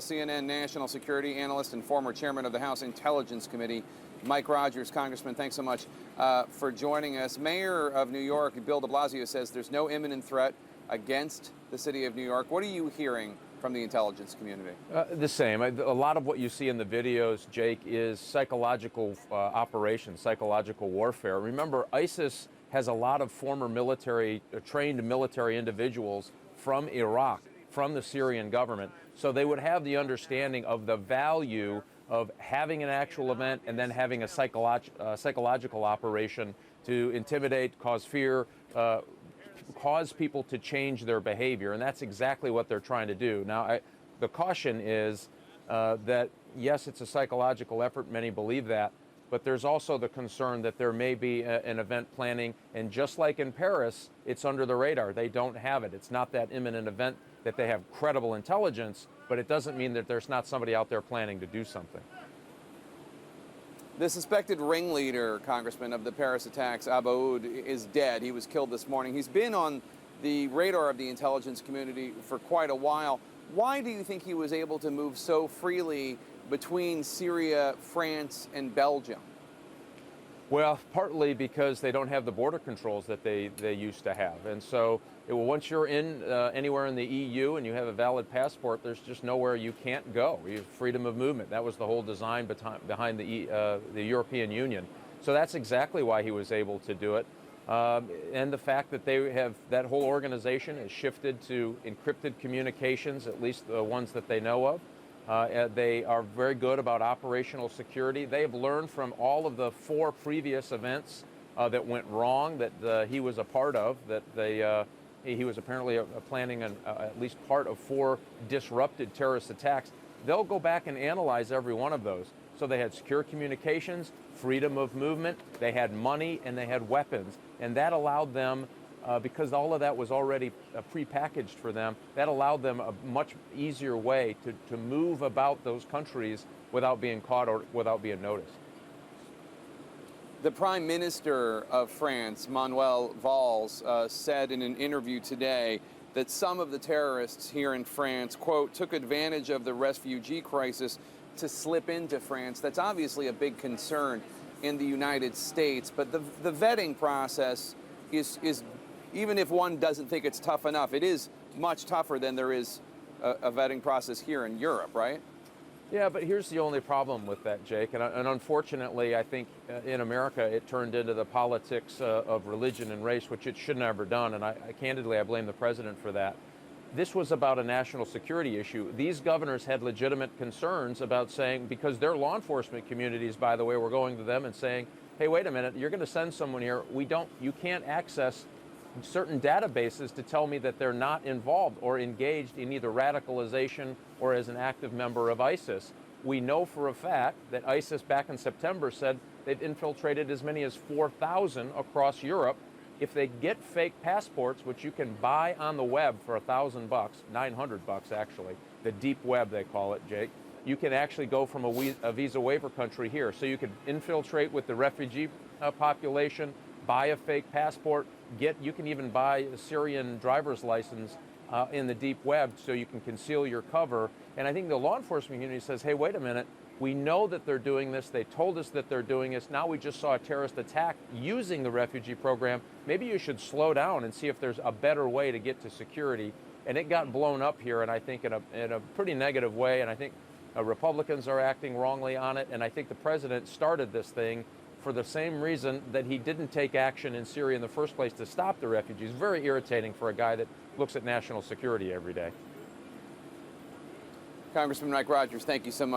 CNN national security analyst and former chairman of the House Intelligence Committee, Mike Rogers. Congressman, thanks so much for joining us. Mayor of New York, Bill de Blasio, says there's no imminent threat against the city of New York. What are you hearing from the intelligence community? The same. A lot of what you see in the videos, Jake, is psychological operations, psychological warfare. Remember, ISIS has a lot of former military, trained military individuals from Iraq, from the Syrian government. So they would have the understanding of the value of having an actual event and then having a psychological operation to intimidate, cause fear, cause people to change their behavior. And that's exactly what they're trying to do. Now, the caution is that, yes, it's a psychological effort. Many believe that. But there's also the concern that there may be an event planning. And just like in Paris, it's under the radar. They don't have it. It's not that imminent event that they have credible intelligence, but it doesn't mean that there's not somebody out there planning to do something. The suspected ringleader, Congressman, of the Paris attacks, Abu Aoud, is dead. He was killed this morning. He's been on the radar of the intelligence community for quite a while. Why do you think he was able to move so freely between Syria, France, and Belgium? Well, partly because they don't have the border controls that they used to have. And so once you're in anywhere in the EU and you have a valid passport, there's just nowhere you can't go. You have freedom of movement. That was the whole design behind the European Union. So that's exactly why he was able to do it. And the fact that that whole organization has shifted to encrypted communications, at least the ones that they know of. They are very good about operational security. They have learned from all of the 4 previous events that went wrong that he was a part of, that he was apparently planning at least part of 4 disrupted terrorist attacks. They'll go back and analyze every one of those. So they had secure communications, freedom of movement, they had money, and they had weapons. And that allowed them, because all of that was already prepackaged for them, that allowed them a much easier way to move about those countries without being caught or without being noticed. The Prime Minister of France, Manuel Valls, said in an interview today that some of the terrorists here in France, quote, took advantage of the refugee crisis to slip into France. That's obviously a big concern in the United States, but the vetting process is even if one doesn't think it's tough enough, it is much tougher than there is a vetting process here in Europe, right? Yeah, but here's the only problem with that, Jake. And unfortunately, I think in America, it turned into the politics of religion and race, which it should never done. And candidly, I blame the president for that. This was about a national security issue. These governors had legitimate concerns about saying, because their law enforcement communities, by the way, were going to them and saying, hey, wait a minute, you're going to send someone here. You can't access certain databases to tell me that they're not involved or engaged in either radicalization or as an active member of ISIS. We know for a fact that ISIS back in September said they've infiltrated as many as 4,000 across Europe. If they get fake passports, which you can buy on the web for $1,000, $900 actually, the deep web they call it, Jake, you can actually go from a visa waiver country here. So you could infiltrate with the refugee population, buy a fake passport, you can even buy a Syrian driver's license in the deep web so you can conceal your cover. And I think the law enforcement community says, hey, wait a minute, we know that they're doing this. They told us that they're doing this. Now we just saw a terrorist attack using the refugee program. Maybe you should slow down and see if there's a better way to get to security. And it got blown up here, and I think in a pretty negative way. And I think Republicans are acting wrongly on it. And I think the president started this thing for the same reason that he didn't take action in Syria in the first place to stop the refugees. Very irritating for a guy that looks at national security every day. Congressman Mike Rogers, thank you so much.